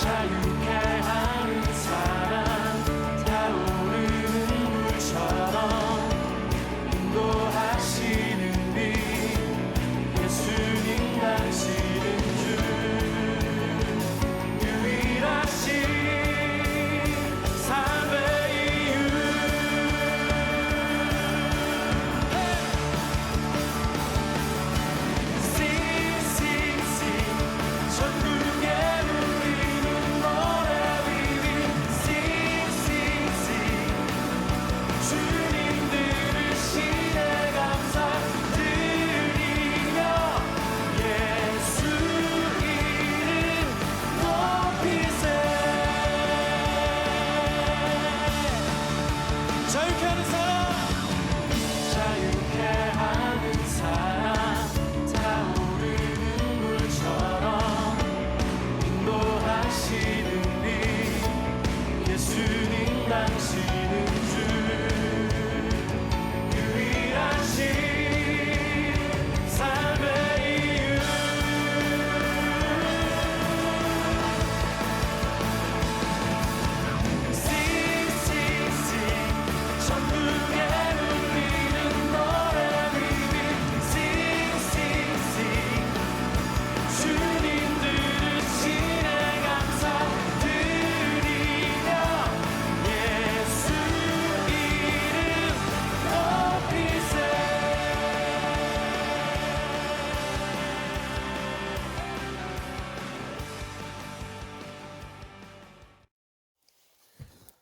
자유케 하는 사랑 타오르는 물처럼 인도하시는 비 예수님 당신은 주 유일하신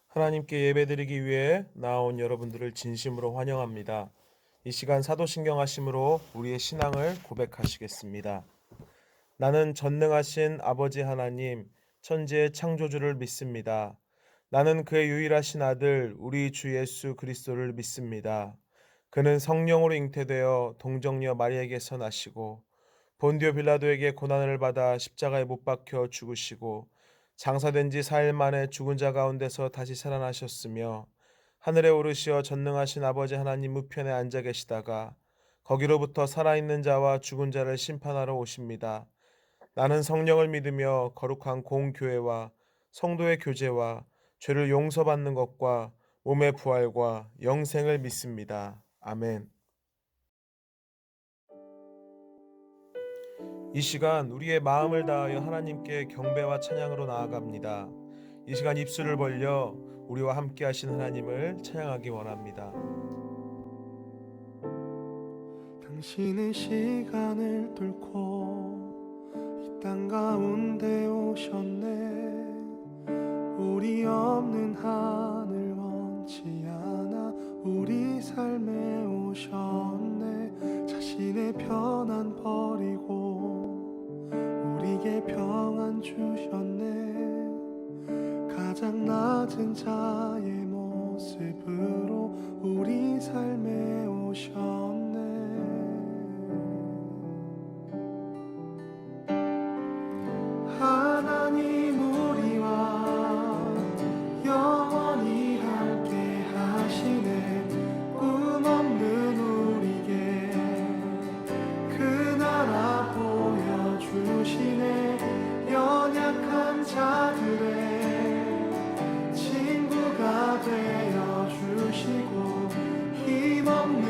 하나님께 예배드리기 위해 나온 여러분들을 진심으로 환영합니다. 이 시간 사도신경 하심으로 우리의 신앙을 고백하시겠습니다. 나는 전능하신 아버지 하나님, 천지의 창조주를 믿습니다. 나는 그의 유일하신 아들 우리 주 예수 그리스도를 믿습니다. 그는 성령으로 잉태되어 동정녀 마리아에게서 나시고 본디오 빌라도에게 고난을 받아 십자가에 못 박혀 죽으시고 장사된 지 4일 만에 죽은 자 가운데서 다시 살아나셨으며 하늘에 오르시어 전능하신 아버지 하나님 우편에 앉아 계시다가 거기로부터 살아있는 자와 죽은 자를 심판하러 오십니다. 나는 성령을 믿으며 거룩한 공교회와 성도의 교제와 죄를 용서받는 것과 몸의 부활과 영생을 믿습니다. 아멘. 이 시간 우리의 마음을 다하여 하나님께 경배와 찬양으로 나아갑니다. 이 시간 입술을 벌려 우리와 함께 하신 하나님을 찬양하기 원합니다. 당신은 시간을 뚫고 이 땅 가운데 오셨네. 우리 없는 하늘 원치 않아 우리 삶에 오셨네. 자신의 편안 버리고 우리에게 평안 주셨네. 가장 낮은 자의 모습으로 우리 삶에 오셨네. 하나님 우리와 영원히 함께 하시네. 꿈 없는 우리에게 그 나라 보여주시네. 연약한 자들의 친구가 되어주시고 힘없는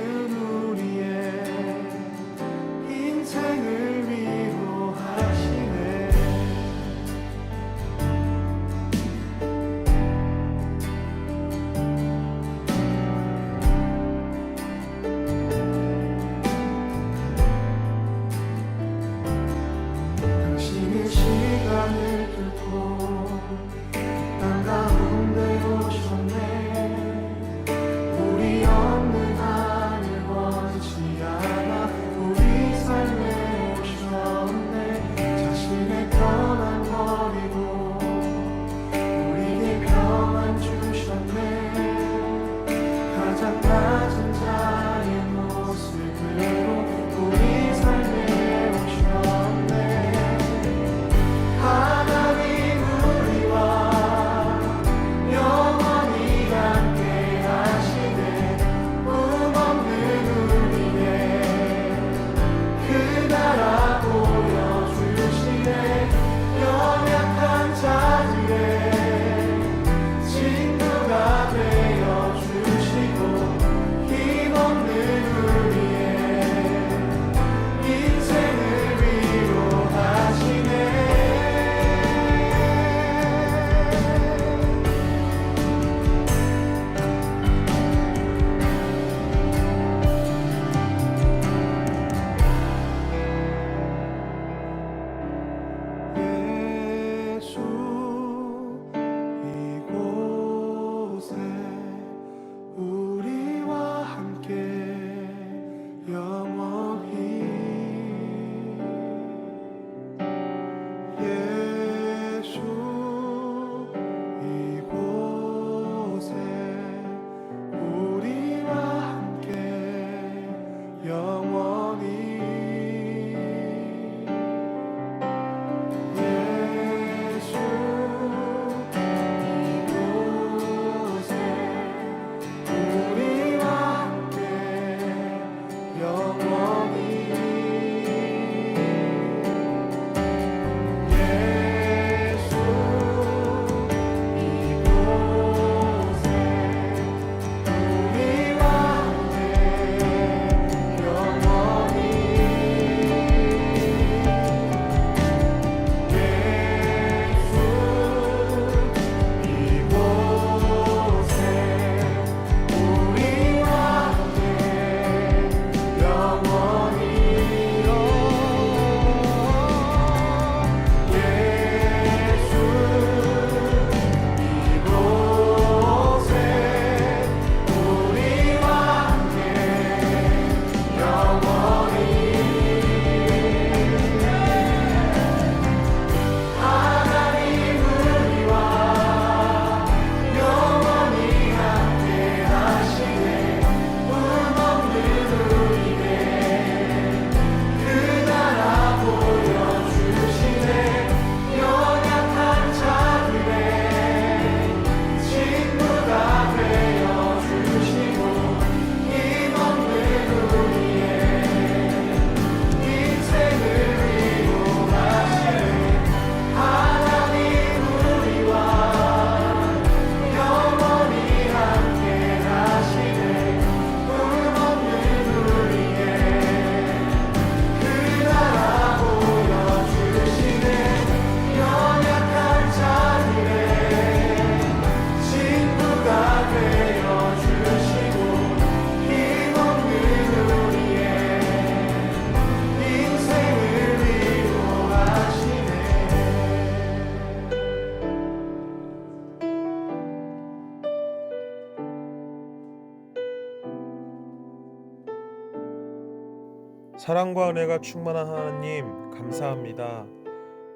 사랑과 은혜가 충만한 하나님, 감사합니다.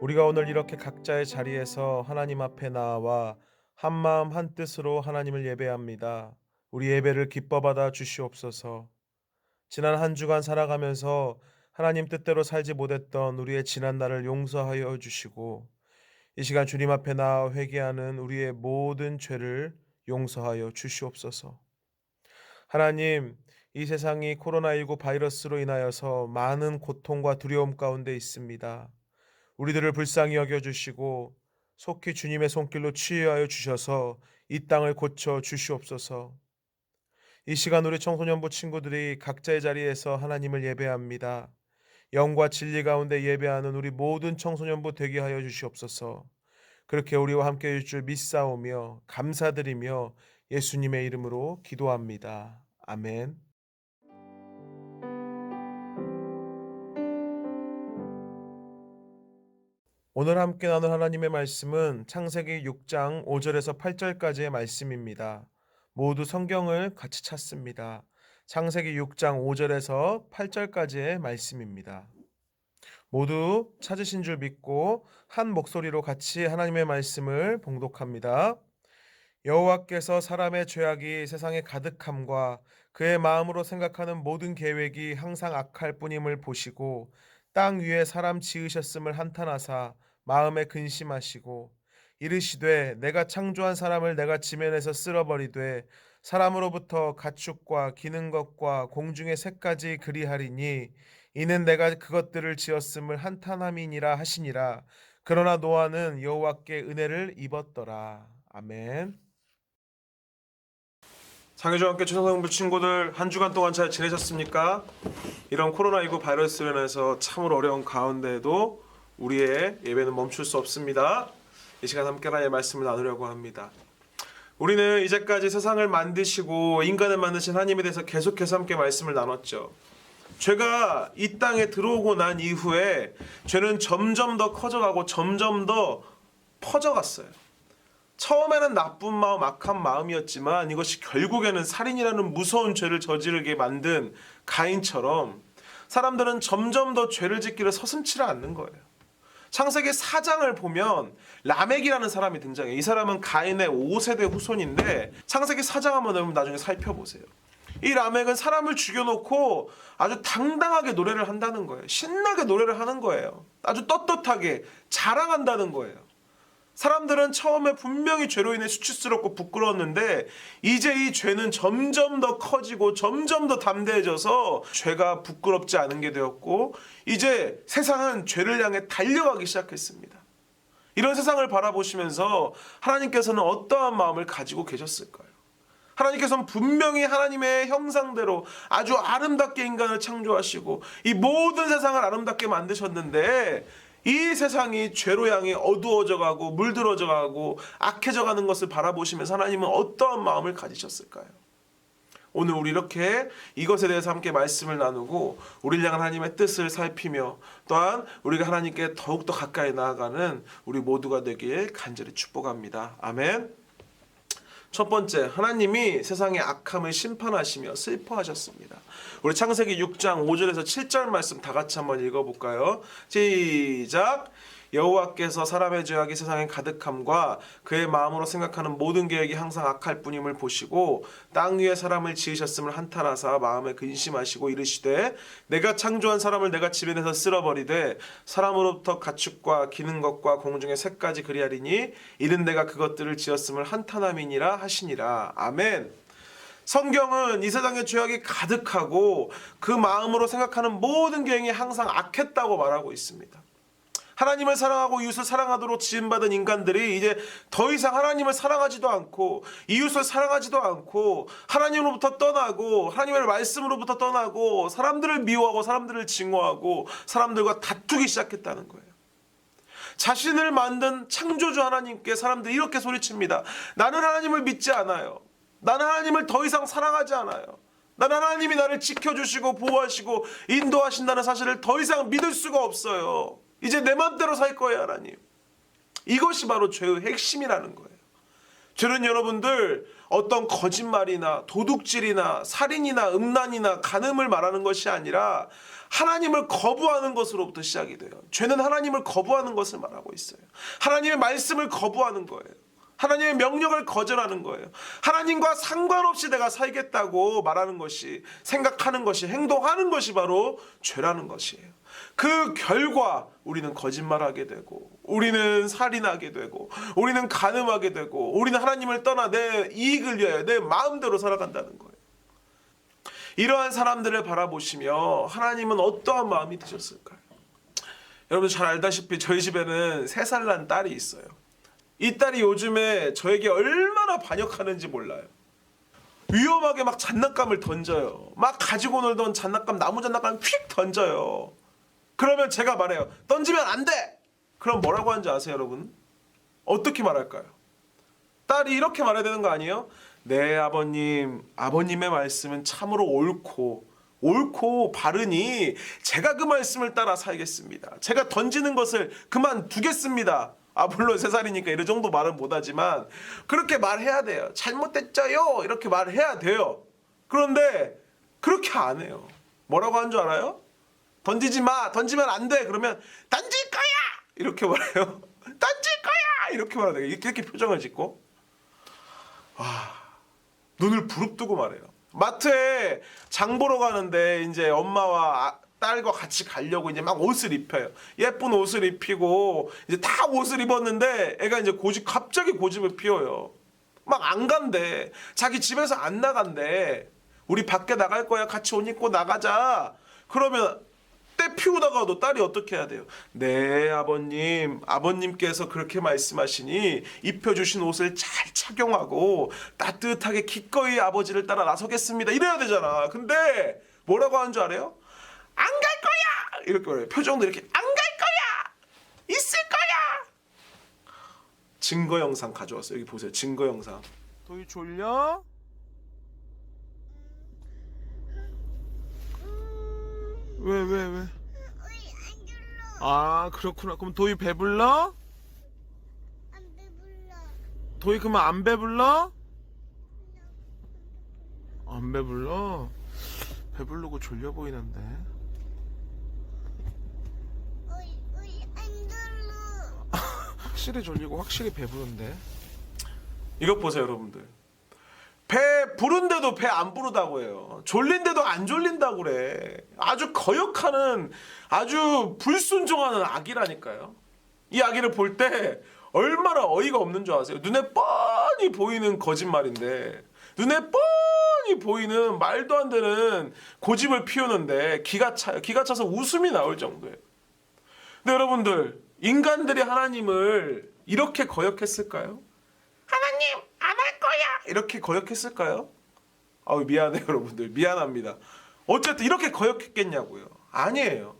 우리가 오늘 이렇게 각자의 자리에서 하나님 앞에 나와 한 마음 한 뜻으로 하나님을 예배합니다. 우리 예배를 기뻐 받아 주시옵소서. 지난 한 주간 살아가면서 하나님 뜻대로 살지 못했던 우리의 지난 날을 용서하여 주시고, 이 시간 주님 앞에 나와 회개하는 우리의 모든 죄를 용서하여 주시옵소서. 하나님, 이 세상이 코로나19 바이러스로 인하여서 많은 고통과 두려움 가운데 있습니다. 우리들을 불쌍히 여겨주시고 속히 주님의 손길로 치유하여 주셔서 이 땅을 고쳐 주시옵소서. 이 시간 우리 청소년부 친구들이 각자의 자리에서 하나님을 예배합니다. 영과 진리 가운데 예배하는 우리 모든 청소년부 되게 하여 주시옵소서. 그렇게 우리와 함께 해줄 줄 믿사오며 감사드리며 예수님의 이름으로 기도합니다. 아멘. 오늘 함께 나눌 하나님의 말씀은 창세기 6장 5절에서 8절까지의 말씀입니다. 모두 성경을 같이 찾습니다. 창세기 6장 5절에서 8절까지의 말씀입니다. 모두 찾으신 줄 믿고 한 목소리로 같이 하나님의 말씀을 봉독합니다. 여호와께서 사람의 죄악이 세상에 가득함과 그의 마음으로 생각하는 모든 계획이 항상 악할 뿐임을 보시고 땅 위에 사람 지으셨음을 한탄하사 마음에 근심하시고 이르시되 내가 창조한 사람을 내가 지면에서 쓸어버리되 사람으로부터 가축과 기는 것과 공중의 새까지 그리하리니 이는 내가 그것들을 지었음을 한탄함이니라 하시니라. 그러나 노아는 여호와께 은혜를 입었더라. 아멘. 장혜정학교 초등학교 친구들 한 주간 동안 잘 지내셨습니까? 이런 코로나19 바이러스로 인해서 참으로 어려운 가운데에도 우리의 예배는 멈출 수 없습니다. 이 시간 함께 하나님의 말씀을 나누려고 합니다. 우리는 이제까지 세상을 만드시고 인간을 만드신 하나님에 대해서 계속해서 함께 말씀을 나눴죠. 죄가 이 땅에 들어오고 난 이후에 죄는 점점 더 커져가고 점점 더 퍼져갔어요. 처음에는 나쁜 마음, 악한 마음이었지만 이것이 결국에는 살인이라는 무서운 죄를 저지르게 만든 가인처럼 사람들은 점점 더 죄를 짓기를 서슴지를 않는 거예요. 창세기 4장을 보면 라멕이라는 사람이 등장해요. 이 사람은 가인의 5세대 후손인데 창세기 4장 한번 여러분 나중에 살펴보세요. 이 라멕은 사람을 죽여놓고 아주 당당하게 노래를 한다는 거예요. 신나게 노래를 하는 거예요. 아주 떳떳하게 자랑한다는 거예요. 사람들은 처음에 분명히 죄로 인해 수치스럽고 부끄러웠는데 이제 이 죄는 점점 더 커지고 점점 더 담대해져서 죄가 부끄럽지 않은 게 되었고 이제 세상은 죄를 향해 달려가기 시작했습니다. 이런 세상을 바라보시면서 하나님께서는 어떠한 마음을 가지고 계셨을까요? 하나님께서는 분명히 하나님의 형상대로 아주 아름답게 인간을 창조하시고 이 모든 세상을 아름답게 만드셨는데 이 세상이 죄로 향해 어두워져가고 물들어져가고 악해져가는 것을 바라보시면서 하나님은 어떠한 마음을 가지셨을까요? 오늘 우리 이렇게 이것에 대해서 함께 말씀을 나누고 우리를 향한 하나님의 뜻을 살피며 또한 우리가 하나님께 더욱더 가까이 나아가는 우리 모두가 되길 간절히 축복합니다. 아멘. 첫 번째, 하나님이 세상의 악함을 심판하시며 슬퍼하셨습니다. 우리 창세기 6장 5절에서 7절 말씀 다 같이 한번 읽어볼까요? 시작! 여호와께서 사람의 죄악이 세상에 가득함과 그의 마음으로 생각하는 모든 계획이 항상 악할 뿐임을 보시고 땅 위에 사람을 지으셨음을 한탄하사 마음에 근심하시고 이르시되 내가 창조한 사람을 내가 지면에서 쓸어버리되 사람으로부터 가축과 기는 것과 공중의 새까지 그리하리니 이는 내가 그것들을 지었음을 한탄함이니라 하시니라. 아멘. 성경은 이 세상의 죄악이 가득하고 그 마음으로 생각하는 모든 계획이 항상 악했다고 말하고 있습니다. 하나님을 사랑하고 이웃을 사랑하도록 지음받은 인간들이 이제 더 이상 하나님을 사랑하지도 않고 이웃을 사랑하지도 않고 하나님으로부터 떠나고 하나님의 말씀으로부터 떠나고 사람들을 미워하고 사람들을 증오하고 사람들과 다투기 시작했다는 거예요. 자신을 만든 창조주 하나님께 사람들이 이렇게 소리칩니다. 나는 하나님을 믿지 않아요. 나는 하나님을 더 이상 사랑하지 않아요. 나는 하나님이 나를 지켜주시고 보호하시고 인도하신다는 사실을 더 이상 믿을 수가 없어요. 이제 내 맘대로 살 거예요, 하나님. 이것이 바로 죄의 핵심이라는 거예요. 죄는 여러분들 어떤 거짓말이나 도둑질이나 살인이나 음란이나 간음을 말하는 것이 아니라 하나님을 거부하는 것으로부터 시작이 돼요. 죄는 하나님을 거부하는 것을 말하고 있어요. 하나님의 말씀을 거부하는 거예요. 하나님의 명령을 거절하는 거예요. 하나님과 상관없이 내가 살겠다고 말하는 것이, 생각하는 것이, 행동하는 것이 바로 죄라는 것이에요. 그 결과 우리는 거짓말하게 되고, 우리는 살인하게 되고, 우리는 간음하게 되고, 우리는 하나님을 떠나 내 이익을 위하여 내 마음대로 살아간다는 거예요. 이러한 사람들을 바라보시며 하나님은 어떠한 마음이 드셨을까요? 여러분 잘 알다시피 저희 집에는 3살 난 딸이 있어요. 이 딸이 요즘에 저에게 얼마나 반역하는지 몰라요. 위험하게 막 장난감을 던져요. 막 가지고 놀던 장난감, 나무 장난감 휙 던져요. 그러면 제가 말해요. 던지면 안 돼! 그럼 뭐라고 하는지 아세요, 여러분? 어떻게 말할까요? 딸이 이렇게 말해야 되는 거 아니에요? 네, 아버님. 아버님의 말씀은 참으로 옳고 바르니 제가 그 말씀을 따라 살겠습니다. 제가 던지는 것을 그만두겠습니다. 물론 3살이니까 이런 정도 말은 못하지만 그렇게 말해야 돼요. 잘못됐죠요. 이렇게 말해야 돼요. 그런데 그렇게 안 해요. 뭐라고 하는 줄 알아요? 던지지 마. 던지면 안 돼. 그러면 던질 거야. 이렇게 말해요. 던질 거야. 이렇게 말해야 돼요. 이렇게 표정을 짓고. 눈을 부릅뜨고 말해요. 마트에 장 보러 가는데 이제 엄마와 딸과 같이 가려고 이제 막 옷을 입혀요. 예쁜 옷을 입히고 이제 다 옷을 입었는데 애가 이제 갑자기 고집을 피워요. 막 안 간대. 자기 집에서 안 나간대. 우리 밖에 나갈 거야. 같이 옷 입고 나가자. 그러면 때 피우다가도 딸이 어떻게 해야 돼요? 네, 아버님. 아버님께서 그렇게 말씀하시니 입혀주신 옷을 잘 착용하고 따뜻하게 기꺼이 아버지를 따라 나서겠습니다. 이래야 되잖아. 근데 뭐라고 하는 줄 알아요? 안 갈 거야! 이렇게 말해요. 표정도 이렇게 안 갈 거야! 있을 거야! 증거 영상 가져왔어요. 여기 보세요. 증거 영상. 도희 졸려? 왜? 아, 그렇구나. 그럼 도희 배불러? 안 배불러. 도희 그러면 안 배불러? 안 배불러? 배부르고 졸려 보이는데. 안 들러. 확실히 졸리고 확실히 배부른데. 이것 보세요, 여러분들. 배 부른데도 배 안 부르다고 해요. 졸린데도 안 졸린다고 그래. 아주 거역하는, 아주 불순종하는 아기라니까요. 이 아기를 볼 때 얼마나 어이가 없는 줄 아세요? 눈에 뻔히 보이는 거짓말인데, 눈에 뻔히 보이는 말도 안 되는 고집을 피우는데 기가 차요. 기가 차서 웃음이 나올 정도예요. 근데 여러분들, 인간들이 하나님을 이렇게 거역했을까요? 하나님 안 할 거야 이렇게 거역했을까요? 미안해요, 여러분들. 미안합니다. 어쨌든 이렇게 거역했겠냐고요. 아니에요.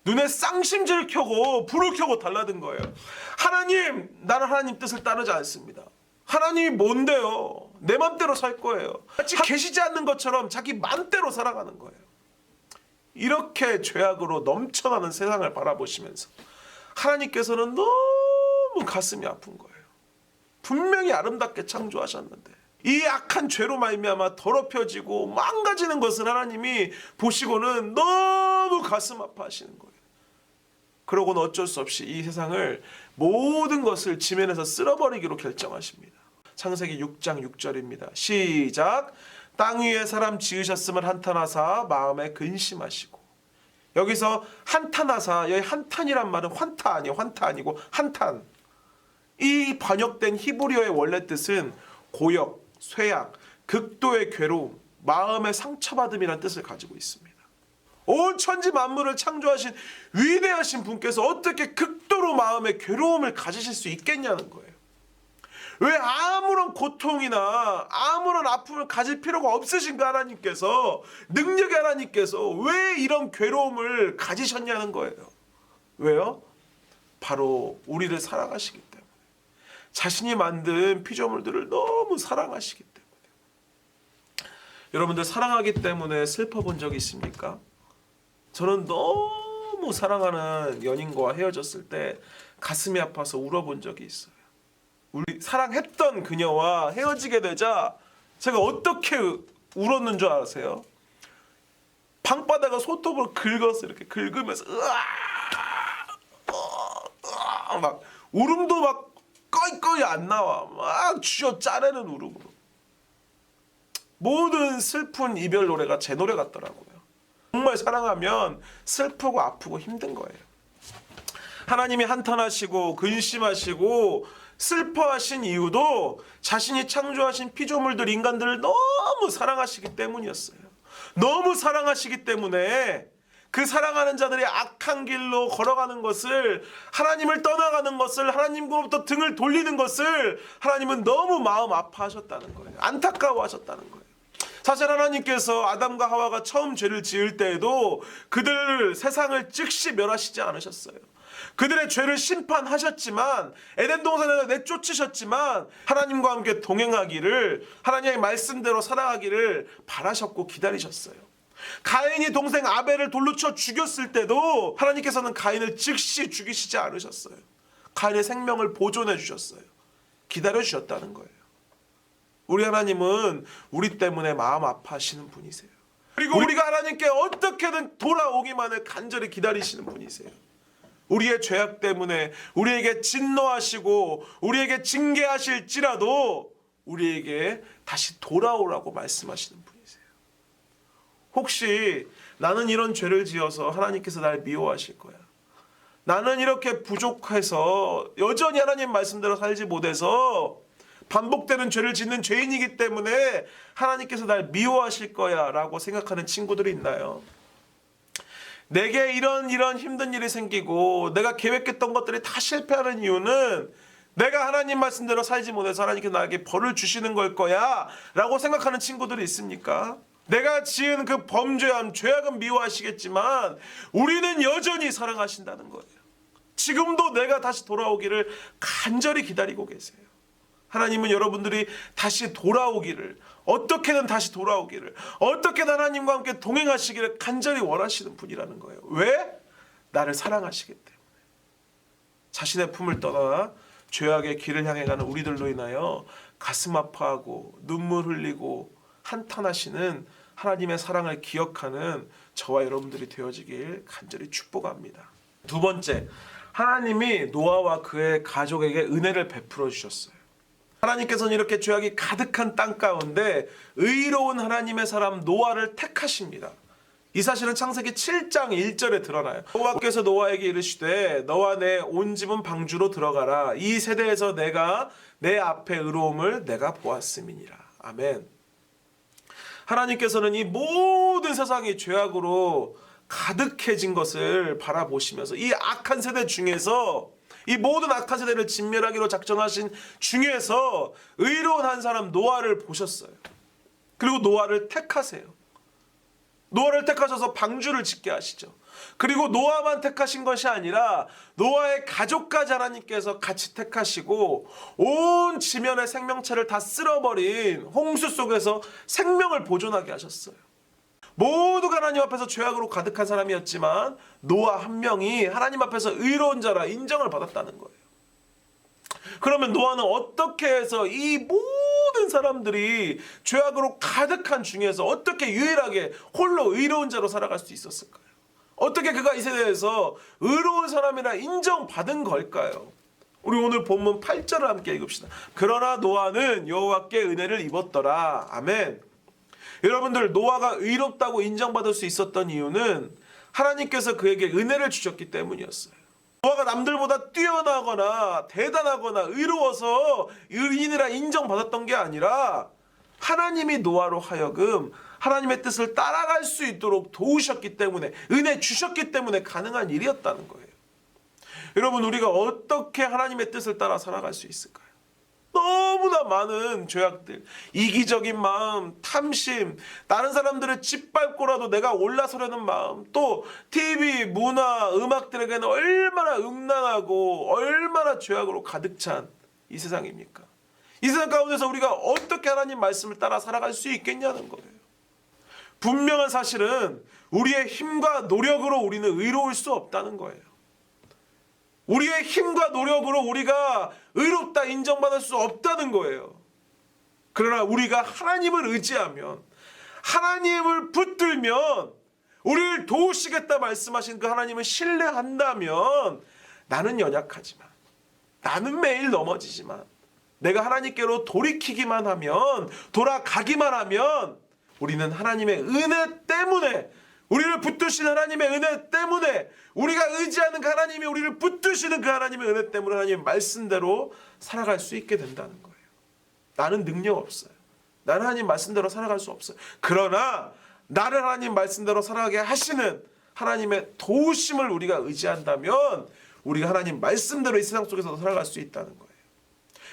눈에 쌍심지를 켜고 불을 켜고 달라든 거예요. 하나님, 나는 하나님 뜻을 따르지 않습니다. 하나님이 뭔데요? 내 맘대로 살 거예요. 마치 계시지 않는 것처럼 자기 맘대로 살아가는 거예요. 이렇게 죄악으로 넘쳐나는 세상을 바라보시면서 하나님께서는 너무 가슴이 아픈 거예요. 분명히 아름답게 창조하셨는데 이 악한 죄로 말미암아 더럽혀지고 망가지는 것을 하나님이 보시고는 너무 가슴 아파하시는 거예요. 그러고는 어쩔 수 없이 이 세상을 모든 것을 지면에서 쓸어버리기로 결정하십니다. 창세기 6장 6절입니다. 시작. 땅 위에 사람 지으셨음을 한탄하사 마음에 근심하시고. 여기서 한탄하사, 여기 한탄이란 말은 환타 아니에요. 환타 아니고 한탄. 이 번역된 히브리어의 원래 뜻은 고역, 쇠약, 극도의 괴로움, 마음의 상처받음이라는 뜻을 가지고 있습니다. 온 천지 만물을 창조하신 위대하신 분께서 어떻게 극도로 마음의 괴로움을 가지실 수 있겠냐는 거예요. 왜 아무런 고통이나 아무런 아픔을 가질 필요가 없으신 그 하나님께서, 능력의 하나님께서 왜 이런 괴로움을 가지셨냐는 거예요. 왜요? 바로 우리를 사랑하시기 때문에. 자신이 만든 피조물들을 너무 사랑하시기 때문에. 여러분들 사랑하기 때문에 슬퍼본 적이 있습니까? 저는 너무 사랑하는 연인과 헤어졌을 때 가슴이 아파서 울어본 적이 있어요. 우리 사랑했던 그녀와 헤어지게 되자 제가 어떻게 울었는 줄 아세요? 방바닥을 손톱으로 긁었어. 이렇게 긁으면서 막 울음도 막 꺼이꺼이 안 나와. 막 쥐어 짜내는 울음으로. 모든 슬픈 이별 노래가 제 노래 같더라고요. 정말 사랑하면 슬프고 아프고 힘든 거예요. 하나님이 한탄하시고 근심하시고 슬퍼하신 이유도 자신이 창조하신 피조물들 인간들을 너무 사랑하시기 때문이었어요. 너무 사랑하시기 때문에 그 사랑하는 자들이 악한 길로 걸어가는 것을, 하나님을 떠나가는 것을, 하나님으로부터 등을 돌리는 것을 하나님은 너무 마음 아파하셨다는 거예요. 안타까워하셨다는 거예요. 사실 하나님께서 아담과 하와가 처음 죄를 지을 때에도 그들 세상을 즉시 멸하시지 않으셨어요. 그들의 죄를 심판하셨지만, 에덴 동산에서 내쫓으셨지만 하나님과 함께 동행하기를, 하나님의 말씀대로 살아가기를 바라셨고 기다리셨어요. 가인이 동생 아벨을 돌로 쳐 죽였을 때도 하나님께서는 가인을 즉시 죽이시지 않으셨어요. 가인의 생명을 보존해 주셨어요. 기다려 주셨다는 거예요. 우리 하나님은 우리 때문에 마음 아파하시는 분이세요. 그리고 우리가 하나님께 어떻게든 돌아오기만을 간절히 기다리시는 분이세요. 우리의 죄악 때문에 우리에게 진노하시고 우리에게 징계하실지라도 우리에게 다시 돌아오라고 말씀하시는 분이세요. 혹시 나는 이런 죄를 지어서 하나님께서 날 미워하실 거야, 나는 이렇게 부족해서 여전히 하나님 말씀대로 살지 못해서 반복되는 죄를 짓는 죄인이기 때문에 하나님께서 날 미워하실 거야 라고 생각하는 친구들이 있나요? 내게 이런 힘든 일이 생기고 내가 계획했던 것들이 다 실패하는 이유는 내가 하나님 말씀대로 살지 못해서 하나님께서 나에게 벌을 주시는 걸 거야 라고 생각하는 친구들이 있습니까? 내가 지은 그 범죄함, 죄악은 미워하시겠지만 우리는 여전히 사랑하신다는 거예요. 지금도 내가 다시 돌아오기를 간절히 기다리고 계세요. 하나님은 여러분들이 다시 돌아오기를, 어떻게든 다시 돌아오기를, 어떻게든 하나님과 함께 동행하시기를 간절히 원하시는 분이라는 거예요. 왜? 나를 사랑하시기 때문에. 자신의 품을 떠나 죄악의 길을 향해 가는 우리들로 인하여 가슴 아파하고 눈물 흘리고 한탄하시는 하나님의 사랑을 기억하는 저와 여러분들이 되어지길 간절히 축복합니다. 두 번째, 하나님이 노아와 그의 가족에게 은혜를 베풀어 주셨어요. 하나님께서는 이렇게 죄악이 가득한 땅 가운데 의로운 하나님의 사람 노아를 택하십니다. 이 사실은 창세기 7장 1절에 드러나요. 여호와께서 노아에게 이르시되 너와 내 온 집은 방주로 들어가라. 이 세대에서 내가 내 앞에 의로움을 내가 보았음이니라. 아멘. 하나님께서는 이 모든 세상이 죄악으로 가득해진 것을 바라보시면서 이 악한 세대 중에서, 이 모든 악한 세대를 진멸하기로 작정하신 중에서 의로운 한 사람 노아를 보셨어요. 그리고 노아를 택하세요. 노아를 택하셔서 방주를 짓게 하시죠. 그리고 노아만 택하신 것이 아니라 노아의 가족까지 하나님께서 같이 택하시고 온 지면의 생명체를 다 쓸어버린 홍수 속에서 생명을 보존하게 하셨어요. 모두가 하나님 앞에서 죄악으로 가득한 사람이었지만 노아 한 명이 하나님 앞에서 의로운 자라 인정을 받았다는 거예요. 그러면 노아는 어떻게 해서 이 모든 사람들이 죄악으로 가득한 중에서 어떻게 유일하게 홀로 의로운 자로 살아갈 수 있었을까요? 어떻게 그가 이 세대에서 의로운 사람이라 인정받은 걸까요? 우리 오늘 본문 8절을 함께 읽읍시다. 그러나 노아는 여호와께 은혜를 입었더라. 아멘. 여러분들, 노아가 의롭다고 인정받을 수 있었던 이유는 하나님께서 그에게 은혜를 주셨기 때문이었어요. 노아가 남들보다 뛰어나거나 대단하거나 의로워서 의인이라 인정받았던 게 아니라 하나님이 노아로 하여금 하나님의 뜻을 따라갈 수 있도록 도우셨기 때문에, 은혜 주셨기 때문에 가능한 일이었다는 거예요. 여러분, 우리가 어떻게 하나님의 뜻을 따라 살아갈 수 있을까요? 너무나 많은 죄악들, 이기적인 마음, 탐심, 다른 사람들을 짓밟고라도 내가 올라서려는 마음, 또 TV, 문화, 음악들에게는 얼마나 음란하고 얼마나 죄악으로 가득 찬 이 세상입니까? 이 세상 가운데서 우리가 어떻게 하나님 말씀을 따라 살아갈 수 있겠냐는 거예요. 분명한 사실은 우리의 힘과 노력으로 우리는 의로울 수 없다는 거예요. 우리의 힘과 노력으로 우리가 의롭다 인정받을 수 없다는 거예요. 그러나 우리가 하나님을 의지하면, 하나님을 붙들면 우리를 도우시겠다 말씀하신 그 하나님을 신뢰한다면 나는 연약하지만, 나는 매일 넘어지지만, 내가 하나님께로 돌이키기만 하면, 돌아가기만 하면 우리는 하나님의 은혜 때문에, 우리를 붙드시는 하나님의 은혜 때문에, 우리가 의지하는 그 하나님이 우리를 붙드시는 그 하나님의 은혜 때문에 하나님의 말씀대로 살아갈 수 있게 된다는 거예요. 나는 능력 없어요. 나는 하나님 말씀대로 살아갈 수 없어요. 그러나 나를 하나님 말씀대로 살아가게 하시는 하나님의 도우심을 우리가 의지한다면 우리가 하나님 말씀대로 이 세상 속에서도 살아갈 수 있다는 거예요.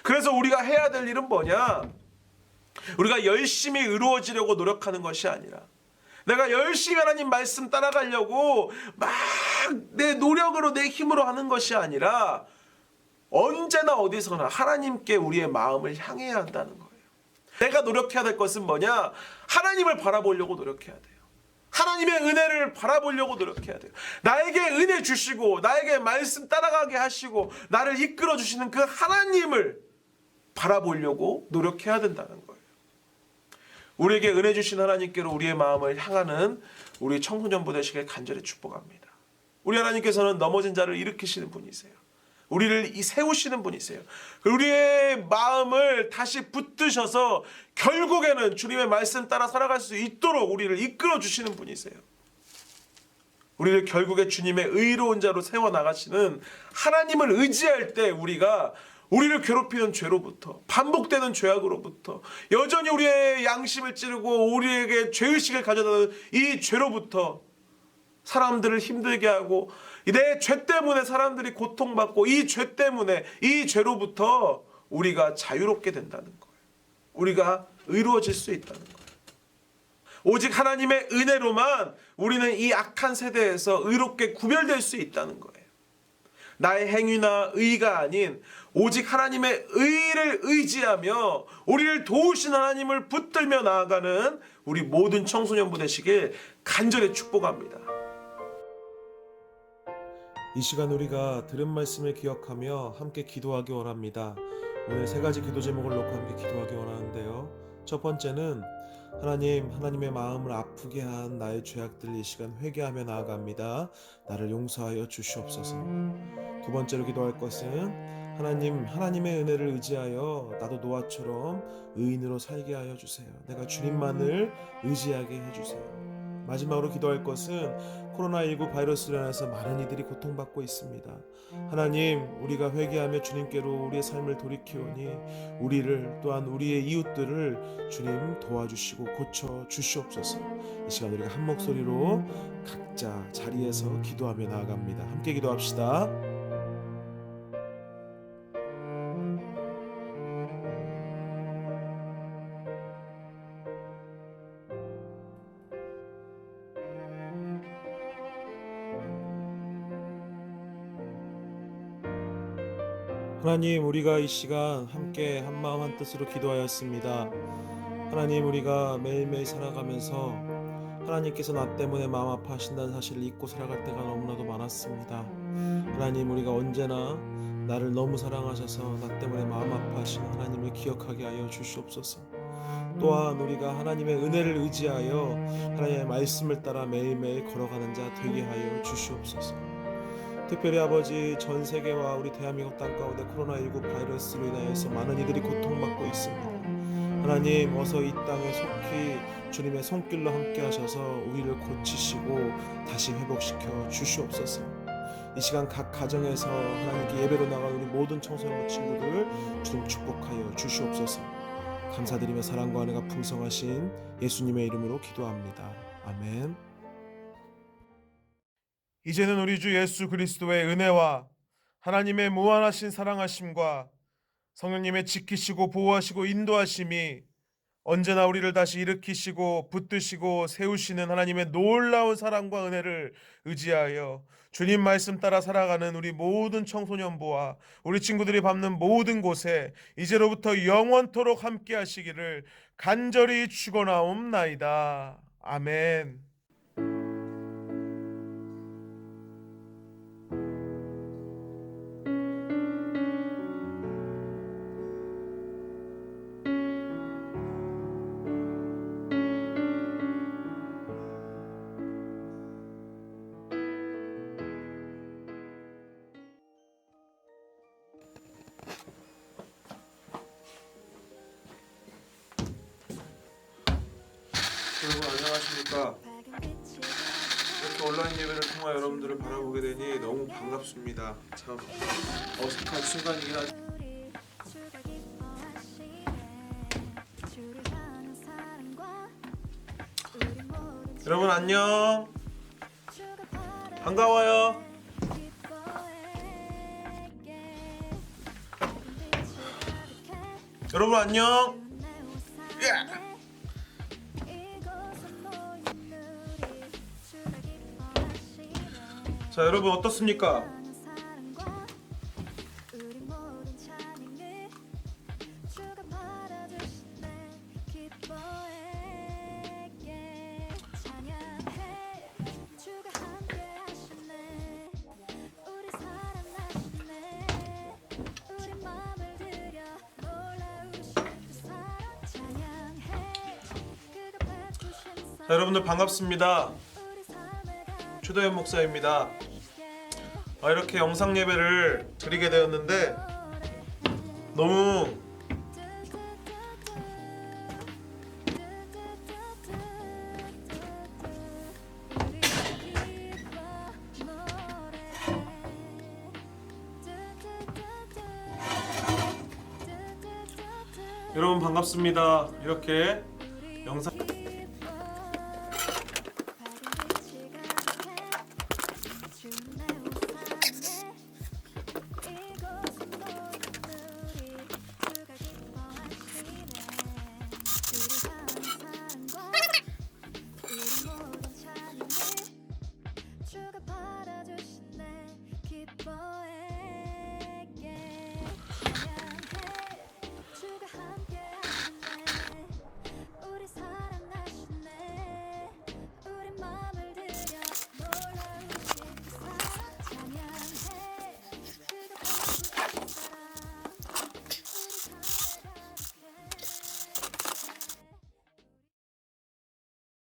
그래서 우리가 해야 될 일은 뭐냐? 우리가 열심히 의로워지려고 노력하는 것이 아니라, 내가 열심히 하나님 말씀 따라가려고 막 내 노력으로 내 힘으로 하는 것이 아니라 언제나 어디서나 하나님께 우리의 마음을 향해야 한다는 거예요. 내가 노력해야 될 것은 뭐냐? 하나님을 바라보려고 노력해야 돼요. 하나님의 은혜를 바라보려고 노력해야 돼요. 나에게 은혜 주시고 나에게 말씀 따라가게 하시고 나를 이끌어 주시는 그 하나님을 바라보려고 노력해야 된다는 거예요. 우리에게 은혜 주신 하나님께로 우리의 마음을 향하는 우리 청소년부 되시길 간절히 축복합니다. 우리 하나님께서는 넘어진 자를 일으키시는 분이세요. 우리를 세우시는 분이세요. 우리의 마음을 다시 붙드셔서 결국에는 주님의 말씀 따라 살아갈 수 있도록 우리를 이끌어 주시는 분이세요. 우리를 결국에 주님의 의로운 자로 세워나가시는 하나님을 의지할 때 우리를 괴롭히는 죄로부터, 반복되는 죄악으로부터, 여전히 우리의 양심을 찌르고 우리에게 죄의식을 가져다는 이 죄로부터, 사람들을 힘들게 하고 내 죄 때문에 사람들이 고통받고 이 죄 때문에, 이 죄로부터 우리가 자유롭게 된다는 거예요. 우리가 의로워질 수 있다는 거예요. 오직 하나님의 은혜로만 우리는 이 악한 세대에서 의롭게 구별될 수 있다는 거예요. 나의 행위나 의가 아닌 오직 하나님의 의를 의지하며 우리를 도우신 하나님을 붙들며 나아가는 우리 모든 청소년부 되시길 간절히 축복합니다. 이 시간 우리가 들은 말씀을 기억하며 함께 기도하기 원합니다. 오늘 세 가지 기도 제목을 놓고 함께 기도하기 원하는데요. 첫 번째는 하나님의 마음을 아프게 한 나의 죄악들을 이 시간 회개하며 나아갑니다. 나를 용서하여 주시옵소서. 두 번째로 기도할 것은 하나님의 은혜를 의지하여 나도 노아처럼 의인으로 살게 하여 주세요. 내가 주님만을 의지하게 해주세요. 마지막으로 기도할 것은 코로나19 바이러스로 인해서 많은 이들이 고통받고 있습니다. 하나님, 우리가 회개하며 주님께로 우리의 삶을 돌이키오니 우리를 또한 우리의 이웃들을 주님 도와주시고 고쳐 주시옵소서. 이 시간 우리가 한 목소리로 각자 자리에서 기도하며 나아갑니다. 함께 기도합시다. 하나님, 우리가 이 시간 함께 한마음 한뜻으로 기도하였습니다. 하나님, 우리가 매일매일 살아가면서 하나님께서 나 때문에 마음 아파하신다는 사실을 잊고 살아갈 때가 너무나도 많았습니다. 하나님, 우리가 언제나 나를 너무 사랑하셔서 나 때문에 마음 아파하시는 하나님을 기억하게 하여 주시옵소서. 또한 우리가 하나님의 은혜를 의지하여 하나님의 말씀을 따라 매일매일 걸어가는 자 되게 하여 주시옵소서. 특별히 아버지, 전 세계와 우리 대한민국 땅 가운데 코로나19 바이러스로 인하여서 많은 이들이 고통받고 있습니다. 하나님, 어서 이 땅에 속히 주님의 손길로 함께 하셔서 우리를 고치시고 다시 회복시켜 주시옵소서. 이 시간 각 가정에서 하나님께 예배로 나가는 우리 모든 청소년 친구들 주님 축복하여 주시옵소서. 감사드리며 사랑과 은혜가 풍성하신 예수님의 이름으로 기도합니다. 아멘. 이제는 우리 주 예수 그리스도의 은혜와 하나님의 무한하신 사랑하심과 성령님의 지키시고 보호하시고 인도하심이 언제나 우리를 다시 일으키시고 붙드시고 세우시는 하나님의 놀라운 사랑과 은혜를 의지하여 주님 말씀 따라 살아가는 우리 모든 청소년부와 우리 친구들이 밟는 모든 곳에 이제로부터 영원토록 함께 하시기를 간절히 축원하옵나이다. 아멘. 여러분 안녕하십니까? 이렇게 온라인 예배를 통해 여러분들을 바라보게 되니 너무 반갑습니다. 참 어색한 순간이긴 하지. 여러분 안녕. 반가워요. 여러분 안녕. 예. 자 여러분 어떻습니까? 자, 여러분들 반갑습니다. 추도현 목사입니다. 이렇게 영상 예배를 드리게 되었는데 너무 여러분 반갑습니다. 이렇게